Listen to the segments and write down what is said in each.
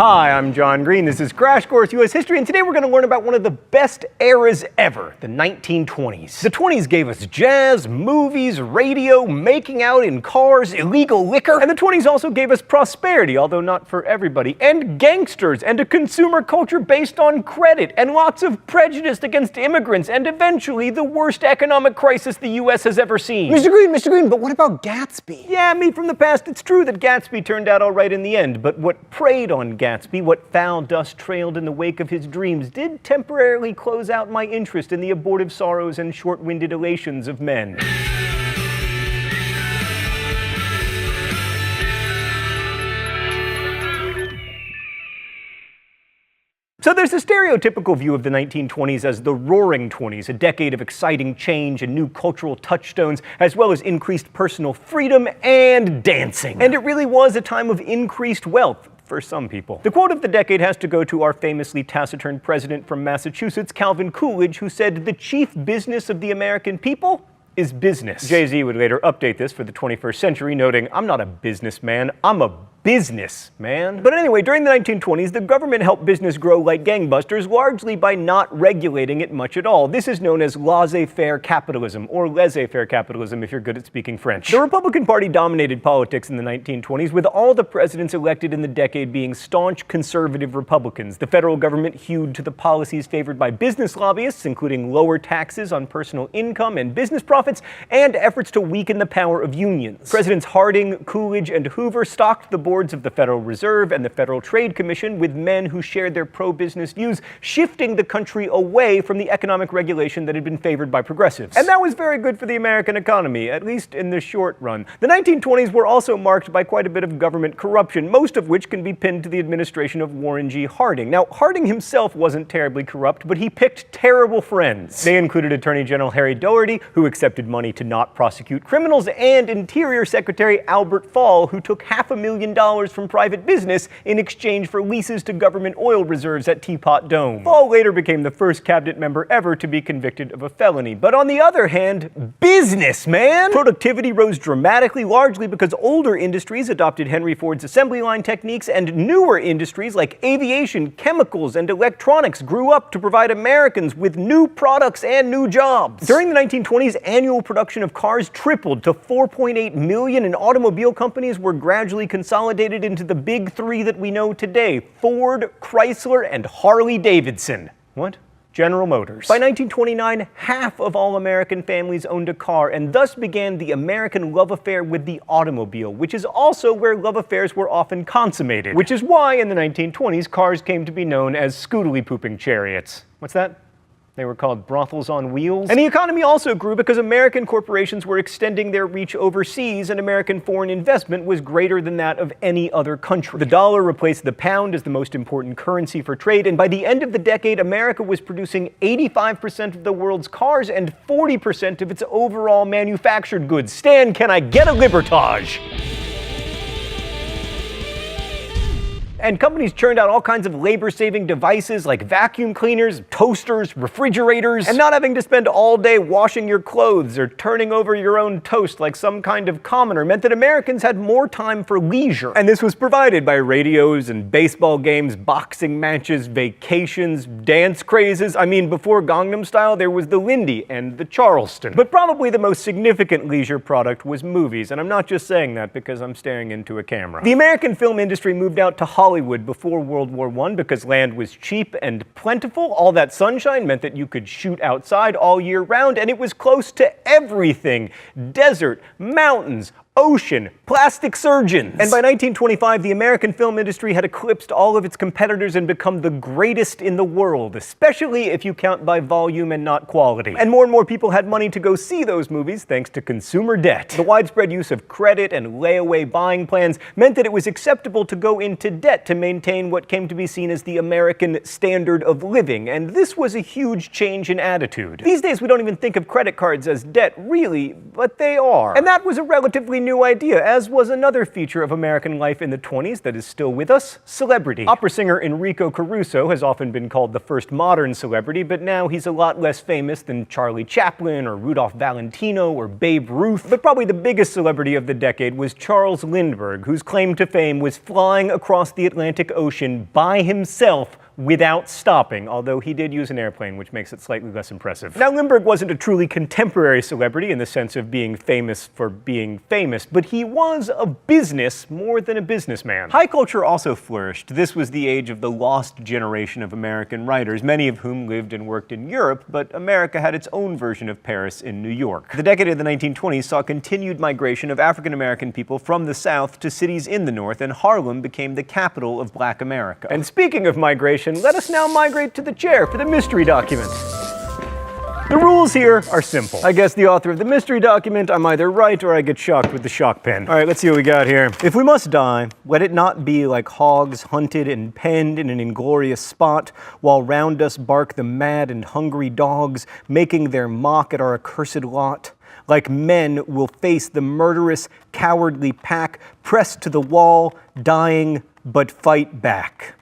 Hi, I'm John Green. This is Crash Course U.S. History, and today we're going to learn about one of the best eras ever, the 1920s. The 20s gave us jazz, movies, radio, making out in cars, illegal liquor, and the 20s also gave us prosperity, although not for everybody, and gangsters, and a consumer culture based on credit, and lots of prejudice against immigrants, and eventually the worst economic crisis the U.S. has ever seen. Mr. Green, but what about Gatsby? Yeah, me from the past, it's true that Gatsby turned out all right in the end, but what preyed on Gatsby, what foul dust trailed in the wake of his dreams, did temporarily close out my interest in the abortive sorrows and short-winded elations of men. So there's a stereotypical view of the 1920s as the Roaring '20s, a decade of exciting change and new cultural touchstones, as well as increased personal freedom and dancing. And it really was a time of increased wealth. For some people. The quote of the decade has to go to our famously taciturn president from Massachusetts, Calvin Coolidge, who said, "The chief business of the American people is business." Jay-Z would later update this for the 21st century, noting, "I'm not a businessman, I'm a businessman." But anyway, during the 1920s, the government helped business grow like gangbusters, largely by not regulating it much at all. This is known as laissez-faire capitalism, or laissez-faire capitalism if you're good at speaking French. The Republican Party dominated politics in the 1920s, with all the presidents elected in the decade being staunch conservative Republicans. The federal government hewed to the policies favored by business lobbyists, including lower taxes on personal income and business profits, and efforts to weaken the power of unions. Presidents Harding, Coolidge, and Hoover stocked the boards of the Federal Reserve and the Federal Trade Commission with men who shared their pro-business views, shifting the country away from the economic regulation that had been favored by progressives. And that was very good for the American economy, at least in the short run. The 1920s were also marked by quite a bit of government corruption, most of which can be pinned to the administration of Warren G. Harding. Now, Harding himself wasn't terribly corrupt, but he picked terrible friends. They included Attorney General Harry Doherty, who accepted money to not prosecute criminals, and Interior Secretary Albert Fall, who took $500,000 from private business in exchange for leases to government oil reserves at Teapot Dome. Fall later became the first cabinet member ever to be convicted of a felony. But on the other hand, business, man! Productivity rose dramatically, largely because older industries adopted Henry Ford's assembly line techniques, and newer industries like aviation, chemicals, and electronics grew up to provide Americans with new products and new jobs. During the 1920s, annual production of cars tripled to 4.8 million, and automobile companies were gradually consolidated into the big three that we know today: Ford, Chrysler, and Harley-Davidson. What? General Motors. By 1929, half of all American families owned a car, and thus began the American love affair with the automobile, which is also where love affairs were often consummated. Which is why in the 1920s, cars came to be known as scootily-pooping chariots. What's that? They were called brothels on wheels. And the economy also grew because American corporations were extending their reach overseas, and American foreign investment was greater than that of any other country. The dollar replaced the pound as the most important currency for trade, and by the end of the decade, America was producing 85% of the world's cars and 40% of its overall manufactured goods. Stan, can I get a libertage? And companies churned out all kinds of labor-saving devices like vacuum cleaners, toasters, refrigerators, and not having to spend all day washing your clothes or turning over your own toast like some kind of commoner meant that Americans had more time for leisure. And this was provided by radios and baseball games, boxing matches, vacations, dance crazes. I mean, before Gangnam Style, there was the Lindy and the Charleston. But probably the most significant leisure product was movies, and I'm not just saying that because I'm staring into a camera. The American film industry moved out to Hollywood before World War I because land was cheap and plentiful. All that sunshine meant that you could shoot outside all year round, and it was close to everything: desert, mountains, ocean, plastic surgeons. And by 1925, the American film industry had eclipsed all of its competitors and become the greatest in the world, especially if you count by volume and not quality. And more people had money to go see those movies thanks to consumer debt. The widespread use of credit and layaway buying plans meant that it was acceptable to go into debt to maintain what came to be seen as the American standard of living, and this was a huge change in attitude. These days, we don't even think of credit cards as debt, really, but they are. And that was a relatively relatively new idea, as was another feature of American life in the 20s that is still with us: celebrity. Opera singer Enrico Caruso has often been called the first modern celebrity, but now he's a lot less famous than Charlie Chaplin or Rudolph Valentino or Babe Ruth. But probably the biggest celebrity of the decade was Charles Lindbergh, whose claim to fame was flying across the Atlantic Ocean by himself without stopping, although he did use an airplane, which makes it slightly less impressive. Now, Lindbergh wasn't a truly contemporary celebrity in the sense of being famous for being famous, but he was a business more than a businessman. High culture also flourished. This was the age of the lost generation of American writers, many of whom lived and worked in Europe, but America had its own version of Paris in New York. The decade of the 1920s saw continued migration of African American people from the South to cities in the North, and Harlem became the capital of Black America. And speaking of migration, let us now migrate to the chair for the mystery document. The rules here are simple. I guess the author of the mystery document, I'm either right or I get shocked with the shock pen. All right, let's see what we got here. If we must die, let it not be like hogs hunted and penned in an inglorious spot, while round us bark the mad and hungry dogs, making their mock at our accursed lot. Like men will face the murderous, cowardly pack, pressed to the wall, dying, but fight back.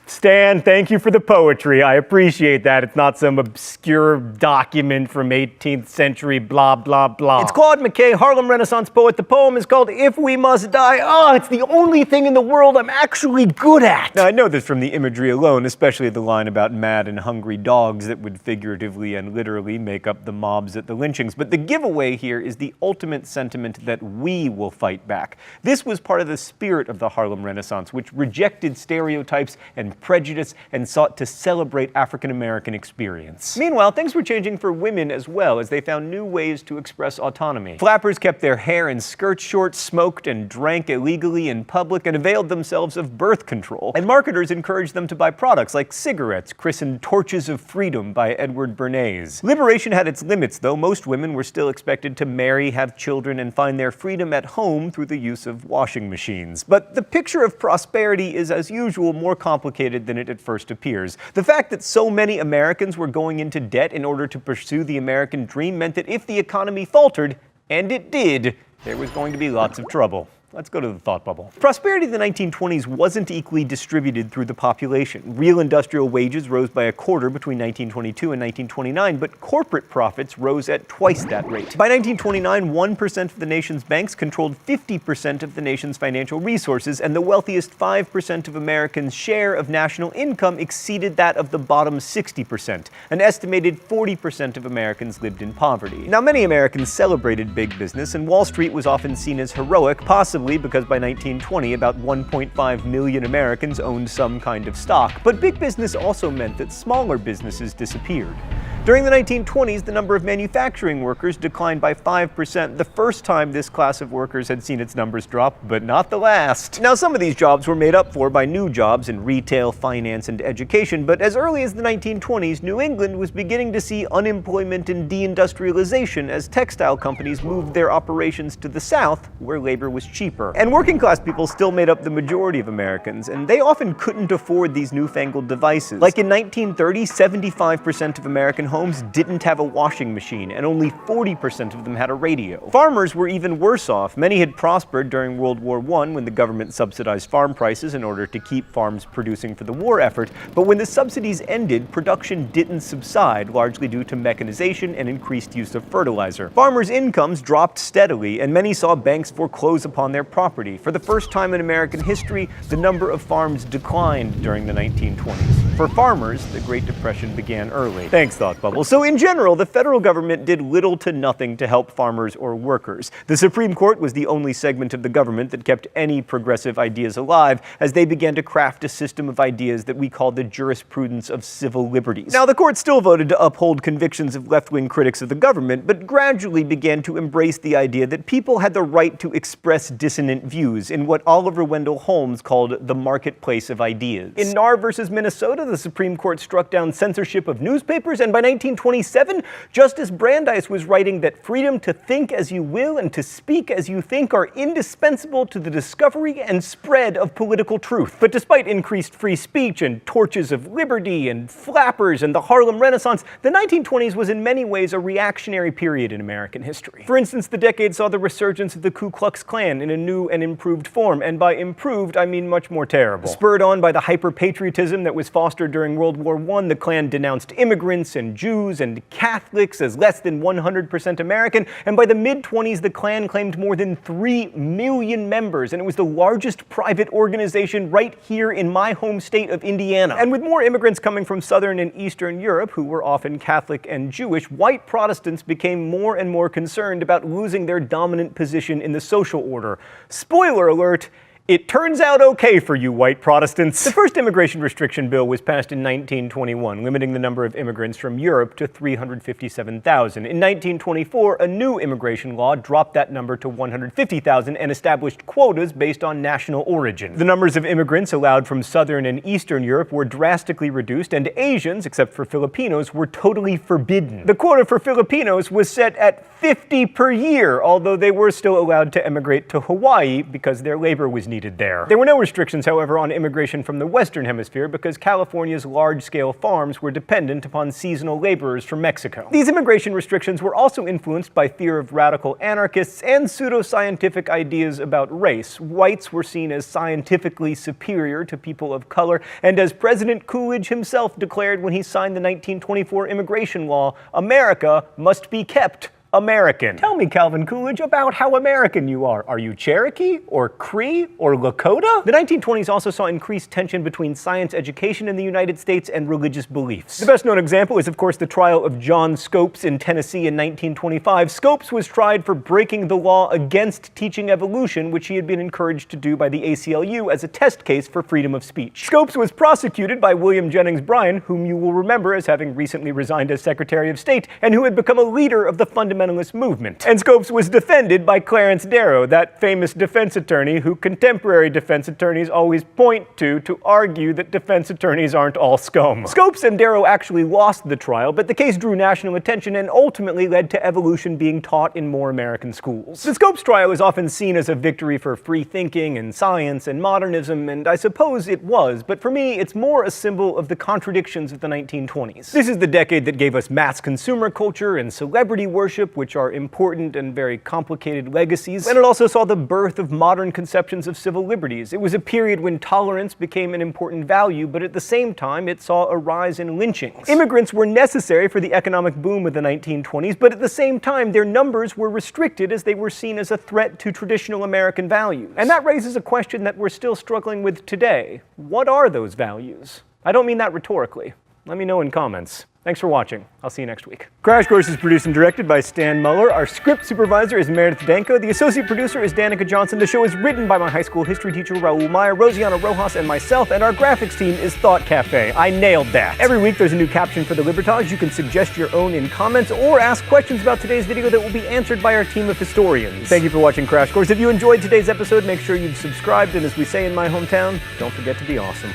Stan, thank you for the poetry. I appreciate that. It's not some obscure document from 18th century blah, blah, blah. It's Claude McKay, Harlem Renaissance poet. The poem is called If We Must Die. Oh, it's the only thing in the world I'm actually good at. Now, I know this from the imagery alone, especially the line about mad and hungry dogs that would figuratively and literally make up the mobs at the lynchings. But the giveaway here is the ultimate sentiment that we will fight back. This was part of the spirit of the Harlem Renaissance, which rejected stereotypes and prejudice and sought to celebrate African American experience. Meanwhile, things were changing for women as well, as they found new ways to express autonomy. Flappers kept their hair and skirts short, smoked and drank illegally in public, and availed themselves of birth control. And marketers encouraged them to buy products like cigarettes, christened Torches of Freedom by Edward Bernays. Liberation had its limits, though. Most women were still expected to marry, have children, and find their freedom at home through the use of washing machines. But the picture of prosperity is, as usual, more complicated than it at first appears. The fact that so many Americans were going into debt in order to pursue the American dream meant that if the economy faltered, and it did, there was going to be lots of trouble. Let's go to the thought bubble. Prosperity in the 1920s wasn't equally distributed through the population. Real industrial wages rose by a quarter between 1922 and 1929, but corporate profits rose at twice that rate. By 1929, 1% of the nation's banks controlled 50% of the nation's financial resources, and the wealthiest 5% of Americans' share of national income exceeded that of the bottom 60%. An estimated 40% of Americans lived in poverty. Now, many Americans celebrated big business, and Wall Street was often seen as heroic, possibly because by 1920, about 1.5 million Americans owned some kind of stock. But big business also meant that smaller businesses disappeared. During the 1920s, the number of manufacturing workers declined by 5%, the first time this class of workers had seen its numbers drop, but not the last. Now, some of these jobs were made up for by new jobs in retail, finance, and education, but as early as the 1920s, New England was beginning to see unemployment and deindustrialization as textile companies moved their operations to the South, where labor was cheaper. And working class people still made up the majority of Americans, and they often couldn't afford these newfangled devices. Like in 1930, 75% of American homes didn't have a washing machine, and only 40% of them had a radio. Farmers were even worse off. Many had prospered during World War I, when the government subsidized farm prices in order to keep farms producing for the war effort, but when the subsidies ended, production didn't subside, largely due to mechanization and increased use of fertilizer. Farmers' incomes dropped steadily, and many saw banks foreclose upon their property. For the first time in American history, the number of farms declined during the 1920s. For farmers, the Great Depression began early. Thanks, Thought Bubble. So in general, the federal government did little to nothing to help farmers or workers. The Supreme Court was the only segment of the government that kept any progressive ideas alive, as they began to craft a system of ideas that we call the jurisprudence of civil liberties. Now, the court still voted to uphold convictions of left-wing critics of the government, but gradually began to embrace the idea that people had the right to express dissonant views in what Oliver Wendell Holmes called the marketplace of ideas. In Narr versus Minnesota, the Supreme Court struck down censorship of newspapers, and by 1927, Justice Brandeis was writing that freedom to think as you will and to speak as you think are indispensable to the discovery and spread of political truth. But despite increased free speech and torches of liberty and flappers and the Harlem Renaissance, the 1920s was in many ways a reactionary period in American history. For instance, the decade saw the resurgence of the Ku Klux Klan in a new and improved form, and by improved, I mean much more terrible. Spurred on by the hyper-patriotism that was fostered during World War I, the Klan denounced immigrants and Jews and Catholics as less than 100% American, and by the mid-20s, the Klan claimed more than 3 million members, and it was the largest private organization right here in my home state of Indiana. And with more immigrants coming from Southern and Eastern Europe, who were often Catholic and Jewish, white Protestants became more and more concerned about losing their dominant position in the social order. Spoiler alert, it turns out okay for you white Protestants. The first immigration restriction bill was passed in 1921, limiting the number of immigrants from Europe to 357,000. In 1924, a new immigration law dropped that number to 150,000 and established quotas based on national origin. The numbers of immigrants allowed from Southern and Eastern Europe were drastically reduced, and Asians, except for Filipinos, were totally forbidden. The quota for Filipinos was set at 50 per year, although they were still allowed to emigrate to Hawaii because their labor was needed there. There were no restrictions, however, on immigration from the Western Hemisphere because California's large-scale farms were dependent upon seasonal laborers from Mexico. These immigration restrictions were also influenced by fear of radical anarchists and pseudoscientific ideas about race. Whites were seen as scientifically superior to people of color, and as President Coolidge himself declared when he signed the 1924 immigration law, America must be kept American. Tell me, Calvin Coolidge, about how American you are. Are you Cherokee, or Cree, or Lakota? The 1920s also saw increased tension between science education in the United States and religious beliefs. The best known example is, of course, the trial of John Scopes in Tennessee in 1925. Scopes was tried for breaking the law against teaching evolution, which he had been encouraged to do by the ACLU as a test case for freedom of speech. Scopes was prosecuted by William Jennings Bryan, whom you will remember as having recently resigned as Secretary of State, and who had become a leader of the fundamentalist movement. And Scopes was defended by Clarence Darrow, that famous defense attorney who contemporary defense attorneys always point to argue that defense attorneys aren't all scum. Scopes and Darrow actually lost the trial, but the case drew national attention and ultimately led to evolution being taught in more American schools. The Scopes trial is often seen as a victory for free thinking and science and modernism, and I suppose it was, but for me, it's more a symbol of the contradictions of the 1920s. This is the decade that gave us mass consumer culture and celebrity worship, which are important and very complicated legacies, and it also saw the birth of modern conceptions of civil liberties. It was a period when tolerance became an important value, but at the same time, it saw a rise in lynchings. Immigrants were necessary for the economic boom of the 1920s, but at the same time, their numbers were restricted as they were seen as a threat to traditional American values. And that raises a question that we're still struggling with today. What are those values? I don't mean that rhetorically. Let me know in comments. Thanks for watching. I'll see you next week. Crash Course is produced and directed by Stan Muller. Our script supervisor is Meredith Danko. The associate producer is Danica Johnson. The show is written by my high school history teacher, Raul Meyer, Rosiana Rojas, and myself, and our graphics team is Thought Cafe. I nailed that. Every week there's a new caption for the Libertage. You can suggest your own in comments or ask questions about today's video that will be answered by our team of historians. Thank you for watching Crash Course. If you enjoyed today's episode, make sure you've subscribed, and as we say in my hometown, don't forget to be awesome.